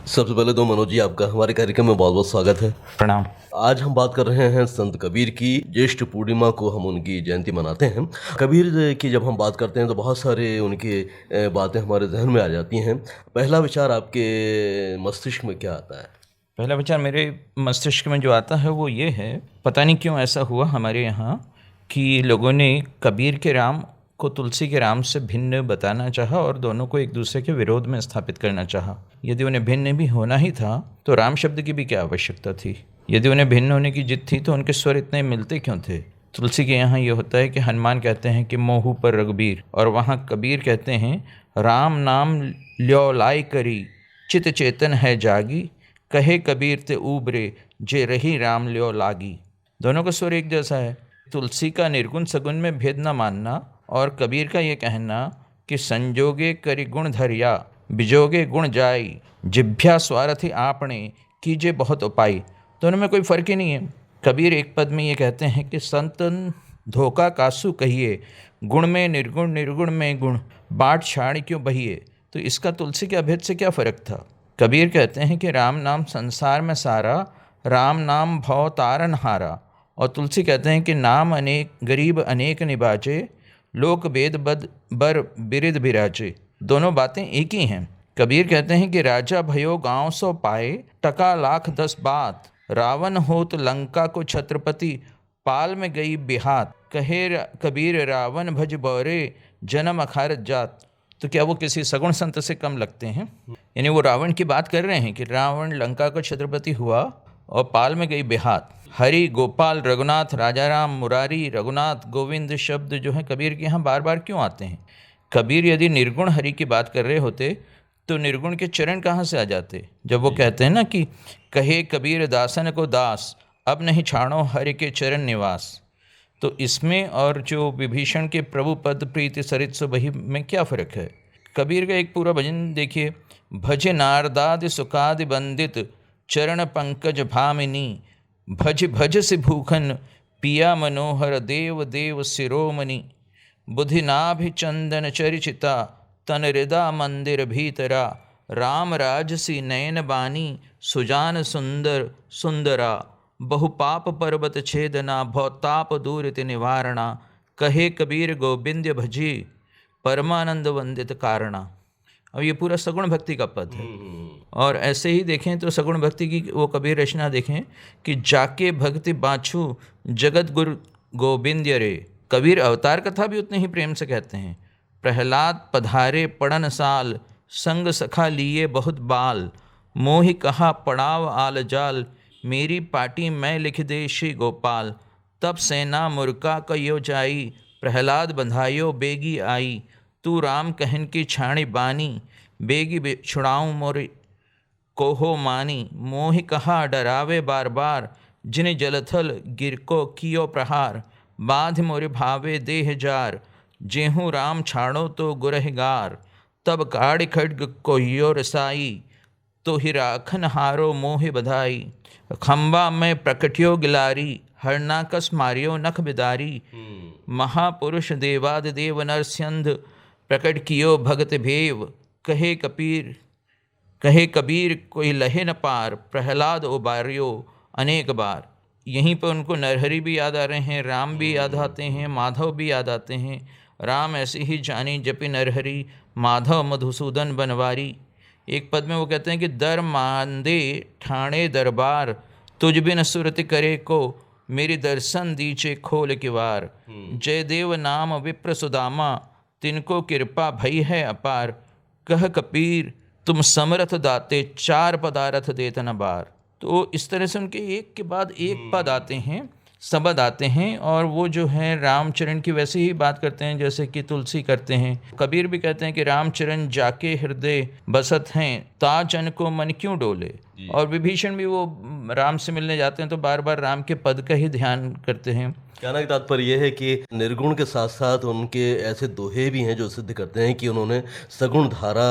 सबसे पहले तो मनोज जी, आपका हमारे कार्यक्रम में बहुत बहुत स्वागत है। प्रणाम। आज हम बात कर रहे हैं संत कबीर की। ज्येष्ठ पूर्णिमा को हम उनकी जयंती मनाते हैं। कबीर की जब हम बात करते हैं तो बहुत सारे उनकी बातें हमारे जहन में आ जाती हैं। पहला विचार आपके मस्तिष्क में क्या आता है? पहला विचार मेरे मस्तिष्क में जो आता है वो ये है, पता नहीं क्यों ऐसा हुआ हमारे यहाँ कि लोगों ने कबीर के राम को तुलसी के राम से भिन्न बताना चाहा और दोनों को एक दूसरे के विरोध में स्थापित करना चाहा। यदि उन्हें भिन्न भी होना ही था तो राम शब्द की भी क्या आवश्यकता थी? यदि उन्हें भिन्न होने की जिद थी तो उनके स्वर इतने मिलते क्यों थे? तुलसी के यहाँ ये होता है कि हनुमान कहते हैं कि मोहू पर रघुबीर, और वहाँ कबीर कहते हैं राम नाम ल्यो लाई करी, चित चेतन है जागी, कहे कबीर ते ऊबरे, जे रही राम ल्यो लागी। दोनों का स्वर एक जैसा है। तुलसी का निर्गुण सगुण में भेद न मानना और कबीर का ये कहना कि संजोगे करि गुण धरिया, बिजोगे गुण जाई, जिभ्या स्वार्थी आपने, कीजे बहुत उपाय। दोनों में कोई फ़र्क ही नहीं है। कबीर एक पद में ये कहते हैं कि संतन धोखा कासु कहिए, गुण में निर्गुण निर्गुण में गुण, बाट छाड़ क्यों बहिए। तो इसका तुलसी के अभेद से क्या फ़र्क था? कबीर कहते हैं कि राम नाम संसार में सारा, राम नाम भव तारन हारा। और तुलसी कहते हैं कि नाम अनेक गरीब अनेक निबाचे, लोक वेद बद बर बिरिद बिराजे। दोनों बातें एक ही हैं। कबीर कहते हैं कि राजा भयो गांव सो पाए, टका लाख 10 बात, रावण होत लंका को छत्रपति, पाल में गई बिहात, कहे कबीर रावण भज बौरे, जन्म अखारत जात। तो क्या वो किसी सगुण संत से कम लगते हैं? यानी वो रावण की बात कर रहे हैं कि रावण लंका का छत्रपति हुआ और पाल में गई बिहात। हरि गोपाल रघुनाथ, राजा राम मुरारी, रघुनाथ गोविंद शब्द जो है कबीर के यहाँ बार बार क्यों आते हैं? कबीर यदि निर्गुण हरि की बात कर रहे होते तो निर्गुण के चरण कहाँ से आ जाते? जब वो कहते हैं ना कि कहे कबीर दासन को दास, अब नहीं छाड़ो हरि के चरण निवास। तो इसमें और जो विभीषण के प्रभु पद प्रीति सरित सो बही में क्या फ़र्क है? कबीर का एक पूरा भजन देखिए। भज नारदादि सुखादि बंदित, चरण पंकज भामिनी, भज भज से भूखन, पिया मनोहर देव देव शिरोमणि, बुधि नाभि चंदन चरिचिता, तन हृदा मंदिर भीतरा, राम राजसी नयन बानी, सुजान सुंदर सुंदरा, बहुपाप पर्वत छेदना, भवताप दूरिति निवारणा, कहे कबीर गोविंद भजी, परमानंद वंदित कारणा। अब ये पूरा सगुण भक्ति का पद है। और ऐसे ही देखें तो सगुण भक्ति की वो कबीर रचना देखें कि जाके भक्ति बाछू, जगत गुरु गोविंद रे। कबीर अवतार कथा भी उतने ही प्रेम से कहते हैं। प्रहलाद पधारे पड़न साल, संग सखा लिए बहुत बाल, मोहि कहा पड़ाव आल जाल, मेरी पाटी मैं लिख दे श्री गोपाल, तब सेना मुर्का कयो जाई, प्रहलाद बंधायो बेगी आई, तू राम कहन की छाणी बानी, बेगी छुड़ाऊँ मोर कोहो मानी, मोहि कहा डरावे बार बार, जिन जलथल गिर को कियो प्रहार, बाध मोरे भावे देह जार, जेहूँ राम छाड़ो तो गुरहगार, तब काढ़ खड्ग कोहियो रसाई, तो ही राखन हारो मोहि बधाई, खम्बा में प्रकट्यो गिलारी, हरनाकस मारियो नख बिदारी, महापुरुष देवाद देव नरस्यंध, प्रकट कियो भगत भेव, कहे कबीर कोई लहे न पार, प्रहलाद उबारियो अनेक बार। यहीं पर उनको नरहरि भी याद आ रहे हैं, राम भी याद आते हैं, माधव भी याद आते हैं। राम ऐसे ही जानी जपि नरहरि, माधव मधुसूदन बनवारी। एक पद में वो कहते हैं कि दर मांदे ठाणे दरबार, तुझ बिन सुरति करे को, मेरी दर्शन दीचे खोल किवार, जय देव नाम विप्र सुदामा, तिनको कृपा भई है अपार, कह कबीर तुम समरथ दाते, चार पदारथ देत न बार। तो इस तरह से उनके एक के बाद एक पद आते हैं, शब्द आते हैं, और वो जो है रामचरण की वैसे ही बात करते हैं जैसे कि तुलसी करते हैं। कबीर भी कहते हैं कि रामचरण जाके हृदय बसत हैं, ताजन को मन क्यों डोले। और विभीषण भी वो राम से मिलने जाते हैं तो बार बार राम के पद का ही ध्यान करते हैं। कहने का तात्पर्य यह है कि निर्गुण के साथ साथ उनके ऐसे दोहे भी हैं जो सिद्ध करते हैं कि उन्होंने सगुण धारा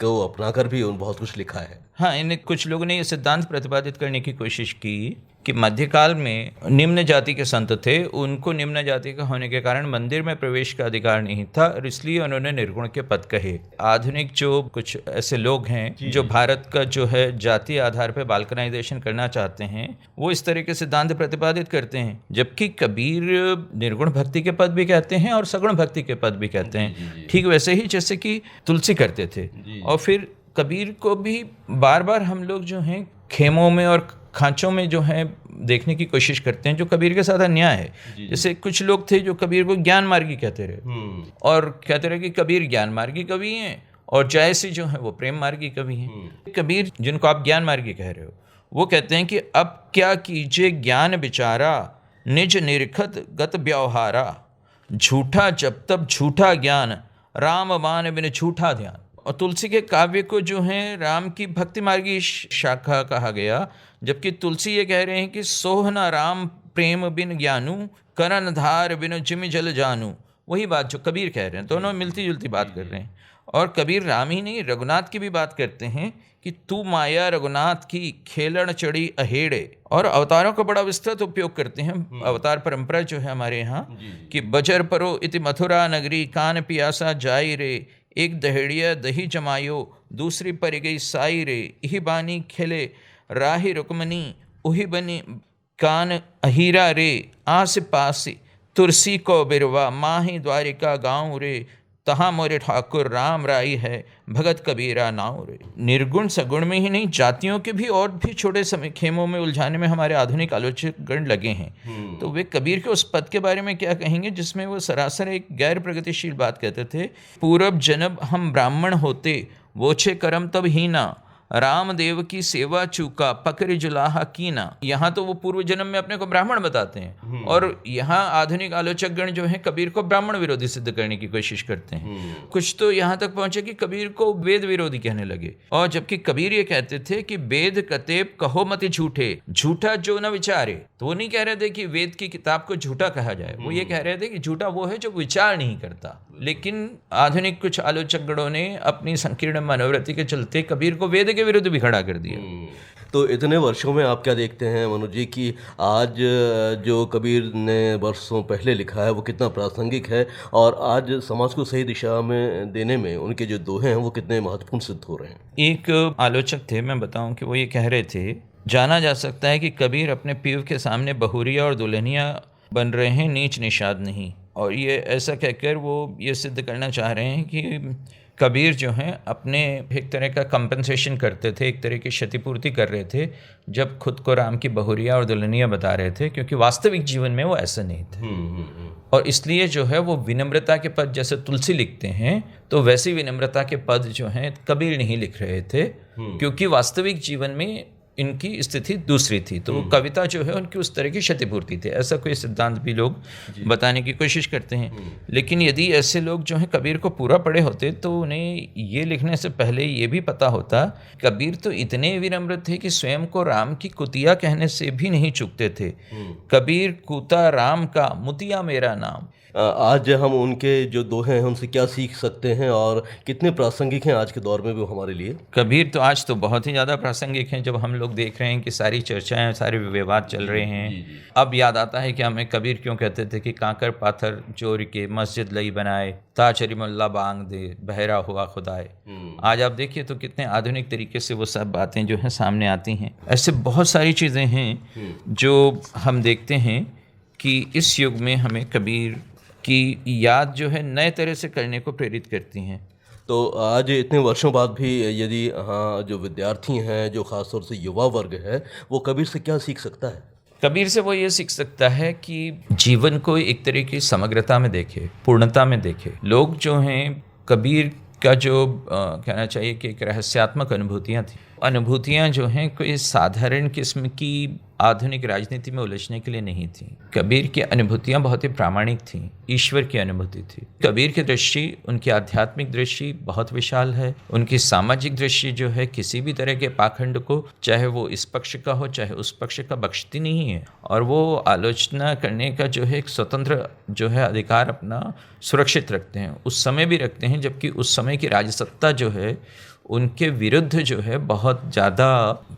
को अपनाकर भी बहुत कुछ लिखा है। हाँ, इन्हें कुछ लोगों ने ये सिद्धांत प्रतिपादित करने की कोशिश की कि मध्यकाल में निम्न जाति के संत थे, उनको निम्न जाति का होने के कारण मंदिर में प्रवेश का अधिकार नहीं था और इसलिए उन्होंने निर्गुण के पद कहे। आधुनिक जो कुछ ऐसे लोग हैं जो भारत का जो है जाति आधार पर बाल्कनाइजेशन करना चाहते हैं, वो इस तरह के सिद्धांत प्रतिपादित करते हैं, जबकि कबीर निर्गुण भक्ति के पद भी कहते हैं और सगुण भक्ति के पद भी कहते हैं, ठीक वैसे ही जैसे कि तुलसी करते थे। और फिर कबीर को भी बार बार हम लोग जो हैं खेमों में और खांचों में जो है देखने की कोशिश करते हैं, जो कबीर के साथ अन्याय है। जैसे कुछ लोग थे जो कबीर को ज्ञान मार्गी कहते रहे और कहते रहे कि कबीर ज्ञान मार्गी कवि हैं और जयसी जो है वो प्रेम मार्गी कवि हैं। कबीर जिनको आप ज्ञान मार्गी कह रहे हो, वो कहते हैं कि अब क्या कीजिए ज्ञान बिचारा, निज निरखत गत व्यवहारा, झूठा जब तब झूठा ज्ञान, राम मान बिन झूठा ध्यान। और तुलसी के काव्य को जो है राम की भक्ति मार्गी शाखा कहा गया, जबकि तुलसी ये कह रहे हैं कि सोहना राम प्रेम बिन ज्ञानू, करन धार बिन जिमि जल जानू। वही बात जो कबीर कह रहे हैं, दोनों मिलती जुलती बात कर रहे हैं। और कबीर राम ही नहीं, रघुनाथ की भी बात करते हैं कि तू माया रघुनाथ की, खेलण चढ़ी अहेड़े। और अवतारों का बड़ा विस्तृत उपयोग करते हैं। अवतार परंपरा जो है हमारे यहाँ कि बजर परो इति मथुरा नगरी, कान पियासा जाई रे, एक दहेड़िया दही जमायो, दूसरी पर गई साई रे, इही बानी खेले राही रुकमनी, उही बनी कान अहीरा रे, आस पास तुलसी को बिरवा, माही द्वारिका गाँव रे, तहाँ मोरे ठाकुर राम राई है, भगत कबीरा नाव रे। निर्गुण सगुण में ही नहीं, जातियों के भी और भी छोटे समय खेमों में उलझाने में हमारे आधुनिक आलोचक गण लगे हैं। तो वे कबीर के उस पद के बारे में क्या कहेंगे जिसमें वो सरासर एक गैर प्रगतिशील बात कहते थे। पूरब जनब हम ब्राह्मण होते, वोछे करम तब ही ना, रामदेव की सेवा चूका, पकड़ जुलाहा कीना। यहाँ तो वो पूर्व जन्म में अपने को ब्राह्मण बताते हैं और यहाँ आधुनिक आलोचक गण जो हैं कबीर को ब्राह्मण विरोधी सिद्ध करने की कोशिश करते हैं। कुछ तो यहाँ तक पहुंचे कि कबीर को वेद विरोधी कहने लगे। और जबकि कबीर ये कहते थे कि वेद कतेब कहो मत झूठे, झूठा जो न विचारे। तो वो नहीं कह रहे थे कि वेद की किताब को झूठा कहा जाए, वो ये कह रहे थे कि झूठा वो है जो विचार नहीं करता। लेकिन आधुनिक कुछ आलोचक गणों ने अपनी संकीर्ण मनोवृत्ति के चलते कबीर को वेद के विरुद्ध भी खड़ा कर दिया। तो इतने वर्षों में आप क्या देखते हैं मनोज जी कि आज जो कबीर ने वर्षों पहले लिखा है वो कितना प्रासंगिक है और आज समाज को सही दिशा में देने में उनके जो दोहे हैं वो कितने महत्वपूर्ण सिद्ध हो रहे हैं? एक आलोचक थे, मैं बताऊं कि वो ये कह रहे थे, जाना जा सकता है कि कबीर अपने पीव के सामने बहुरिया और दुल्हनिया बन रहे हैं, नीच निषाद नहीं। और ये ऐसा कहकर वो ये सिद्ध करना चाह रहे हैं कि कबीर जो हैं अपने एक तरह का कंपनसेशन करते थे, एक तरह की क्षतिपूर्ति कर रहे थे जब खुद को राम की बहुरिया और दुल्हनिया बता रहे थे, क्योंकि वास्तविक जीवन में वो ऐसे नहीं थे। और इसलिए जो है वो विनम्रता के पद जैसे तुलसी लिखते हैं तो वैसी विनम्रता के पद जो हैं कबीर नहीं लिख रहे थे, क्योंकि वास्तविक जीवन में इनकी स्थिति दूसरी थी। तो कविता जो है उनकी उस तरह की क्षतिपूर्ति थी, ऐसा कोई सिद्धांत भी लोग बताने की कोशिश करते हैं। लेकिन यदि ऐसे लोग जो हैं कबीर को पूरा पढ़े होते तो उन्हें ये लिखने से पहले ये भी पता होता कबीर तो इतने विनम्र थे कि स्वयं को राम की कुतिया कहने से भी नहीं चूकते थे। कबीर कुता राम का, मुतिया मेरा नाम। आज हम उनके जो दोहे हैं उनसे क्या सीख सकते हैं और कितने प्रासंगिक हैं आज के दौर में भी हमारे लिए? कबीर तो आज तो बहुत ही ज़्यादा प्रासंगिक हैं, जब हम लोग देख रहे हैं कि सारी चर्चाएं, सारे विवाद चल रहे हैं। अब याद आता है कि हमें कबीर क्यों कहते थे कि कांकर पाथर जोड़ के मस्जिद लई बनाए, ताचरी मुल्ला बांग दे, बहरा हुआ खुदाए। आज आप देखिए तो कितने आधुनिक तरीके से वो सब बातें जो हैं सामने आती हैं। ऐसे बहुत सारी चीज़ें हैं जो हम देखते हैं कि इस युग में हमें कबीर की याद जो है नए तरह से करने को प्रेरित करती हैं। तो आज इतने वर्षों बाद भी यदि हाँ जो विद्यार्थी हैं, जो ख़ासतौर से युवा वर्ग है, वो कबीर से क्या सीख सकता है? कबीर से वो ये सीख सकता है कि जीवन को एक तरह की समग्रता में देखे, पूर्णता में देखे। लोग जो हैं कबीर का जो कहना चाहिए कि एक रहस्यात्मक अनुभूतियाँ थी, अनुभूतियाँ जो हैं कोई साधारण किस्म की आधुनिक राजनीति में उलझने के लिए नहीं थी। कबीर की अनुभूतियाँ बहुत ही प्रामाणिक थीं, ईश्वर की अनुभूति थी। कबीर की दृष्टि, उनकी आध्यात्मिक दृष्टि बहुत विशाल है। उनकी सामाजिक दृष्टि जो है किसी भी तरह के पाखंड को, चाहे वो इस पक्ष का हो चाहे उस पक्ष का, बख्शती नहीं है। और वो आलोचना करने का जो है एक स्वतंत्र जो है अधिकार अपना सुरक्षित रखते हैं, उस समय भी रखते हैं जबकि उस समय की राजसत्ता जो है उनके विरुद्ध जो है बहुत ज़्यादा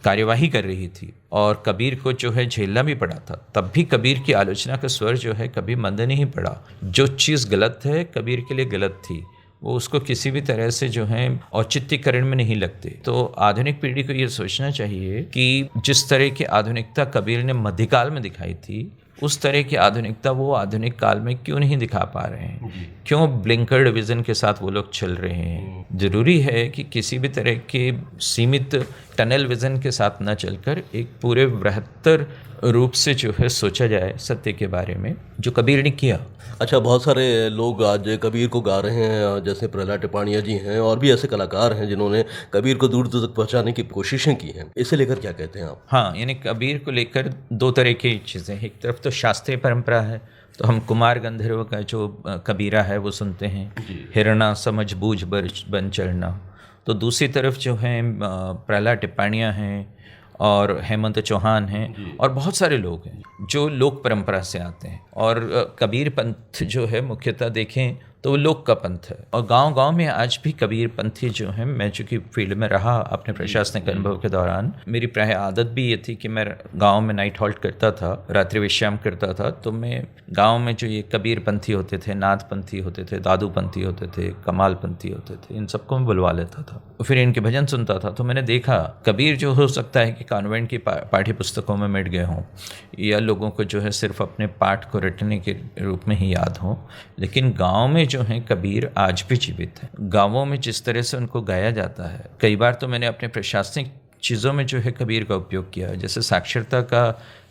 कार्यवाही कर रही थी और कबीर को जो है झेलना भी पड़ा था। तब भी कबीर की आलोचना का स्वर जो है कभी मंद नहीं पड़ा। जो चीज़ गलत है कबीर के लिए गलत थी, वो उसको किसी भी तरह से जो है औचित्यकरण में नहीं लगते। तो आधुनिक पीढ़ी को ये सोचना चाहिए कि जिस तरह की आधुनिकता कबीर ने मध्यकाल में दिखाई थी, उस तरह की आधुनिकता वो आधुनिक काल में क्यों नहीं दिखा पा रहे हैं, क्यों ब्लिंकर्ड विज़न के साथ वो लोग चल रहे हैं। ज़रूरी है कि किसी भी तरह के सीमित टनल विज़न के साथ न चलकर एक पूरे बृहत्तर रूप से जो है सोचा जाए सत्य के बारे में, जो कबीर ने किया। अच्छा, बहुत सारे लोग आज कबीर को गा रहे हैं, जैसे प्रहलाद टिपाणिया जी हैं और भी ऐसे कलाकार हैं जिन्होंने कबीर को दूर दूर तक पहुंचाने की कोशिशें की हैं। इसे लेकर क्या कहते हैं आप? हाँ, यानी कबीर को लेकर दो तरह की चीज़ें। एक तरफ तो शास्त्रीय परंपरा है, तो हम कुमार गंधर्व का जो कबीरा है वो सुनते हैं, हिरणा समझ बूझ बन चढ़ना। तो दूसरी तरफ जो है प्रहलाद टिपाणिया हैं और हेमंत चौहान हैं और बहुत सारे लोग हैं जो लोक परंपरा से आते हैं। और कबीर पंथ जो है मुख्यतः देखें तो वो लोक का पंथ है। और गांव-गांव में आज भी कबीर पंथी जो हैं, मैं चूँकि फील्ड में रहा अपने प्रशासनिक अनुभव के दौरान, मेरी प्राय आदत भी ये थी कि मैं गांव में नाइट हॉल्ट करता था, रात्रि विश्राम करता था। तो मैं गांव में जो ये कबीर पंथी होते थे, नाथ पंथी होते थे, दादू पंथी होते थे, कमाल पंथी होते थे, इन सबको मैं बुलवा लेता था। फिर इनके भजन सुनता था। तो मैंने देखा कबीर जो हो सकता है कि कॉन्वेंट की पाठ्य पुस्तकों में मिट गए हों या लोगों को जो है सिर्फ अपने पाठ को रटने के रूप में ही याद हो, लेकिन गाँव में जो हैं कबीर आज भी जीवित है। गाँवों में जिस तरह से उनको गाया जाता है, कई बार तो मैंने अपने प्रशासनिक चीज़ों में जो है कबीर का उपयोग किया। जैसे साक्षरता का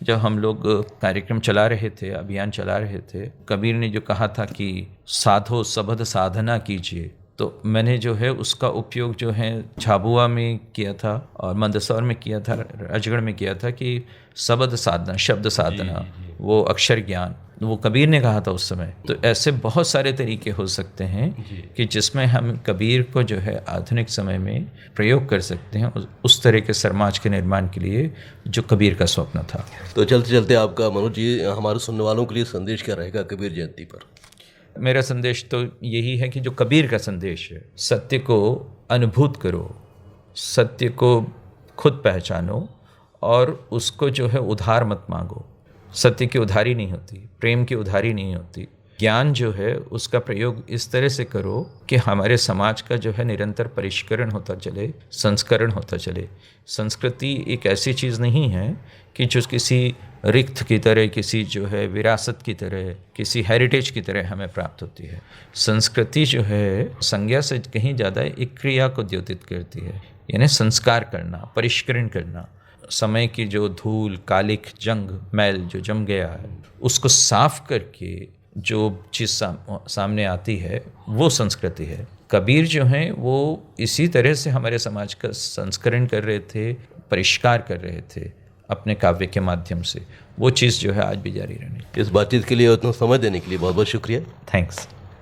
जब हम लोग कार्यक्रम चला रहे थे, अभियान चला रहे थे, कबीर ने जो कहा था कि साधो सबद साधना कीजिए, तो मैंने जो है उसका उपयोग जो है झाबुआ में किया था और मंदसौर में किया था, राजगढ़ में किया था कि शब्द साधना, शब्द साधना, वो अक्षर ज्ञान, वो कबीर ने कहा था उस समय। तो ऐसे बहुत सारे तरीके हो सकते हैं कि जिसमें हम कबीर को जो है आधुनिक समय में प्रयोग कर सकते हैं उस तरह के समाज के निर्माण के लिए जो कबीर का स्वप्न था। तो चलते चलते आपका मनोज जी हमारे सुनने वालों के लिए संदेश क्या रहेगा कबीर जयंती पर? मेरा संदेश तो यही है कि जो कबीर का संदेश है, सत्य को अनुभूत करो, सत्य को खुद पहचानो और उसको जो है उधार मत मांगो। सत्य की उधारी नहीं होती, प्रेम की उधारी नहीं होती। ज्ञान जो है उसका प्रयोग इस तरह से करो कि हमारे समाज का जो है निरंतर परिष्करण होता चले, संस्करण होता चले। संस्कृति एक ऐसी चीज़ नहीं है कि जो किसी रिक्त की तरह, किसी जो है विरासत की तरह, किसी हेरिटेज की तरह हमें प्राप्त होती है। संस्कृति जो है संज्ञा से कहीं ज़्यादा एक क्रिया को द्योतित करती है, यानी संस्कार करना, परिष्करण करना। समय की जो धूल, कालिक, जंग, मैल जो जम गया है, उसको साफ करके जो चीज़ सामने आती है वो संस्कृति है। कबीर जो हैं वो इसी तरह से हमारे समाज का संस्करण कर रहे थे, परिष्कार कर रहे थे अपने काव्य के माध्यम से। वो चीज़ जो है आज भी जारी रहनी। इस बातचीत के लिए उतना समय देने के लिए बहुत बहुत शुक्रिया। थैंक्स।